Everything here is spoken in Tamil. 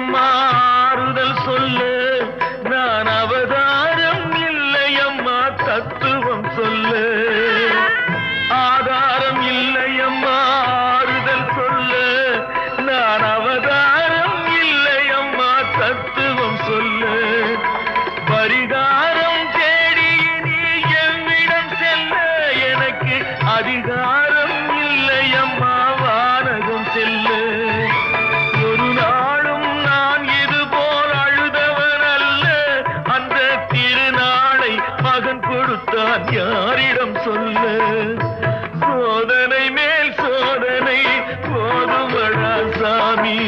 இல்லையம்மா ஆறுதல் சொல்லு நான் அவதாரம் இல்லையம்மா தத்துவம் சொல்லு ஆதாரம் இல்லையம்மா ஆறுதல் சொல்லு நான் அவதாரம் இல்லையம்மா தத்துவம் சொல்லு பரிகாரம் தேடி நீ எவ்விடம் செல்ல எனக்கு அதிகாரம் இல்லையம்மா வானகம் செல்லு ஒரு நாளும் நான் இது போல் அழுதவன் அல்ல அந்த திருநாளை மகன் கொடுத்தான் யாரிடம் சொல்லு சோதனை மேல் சோதனை போதுமடா சாமி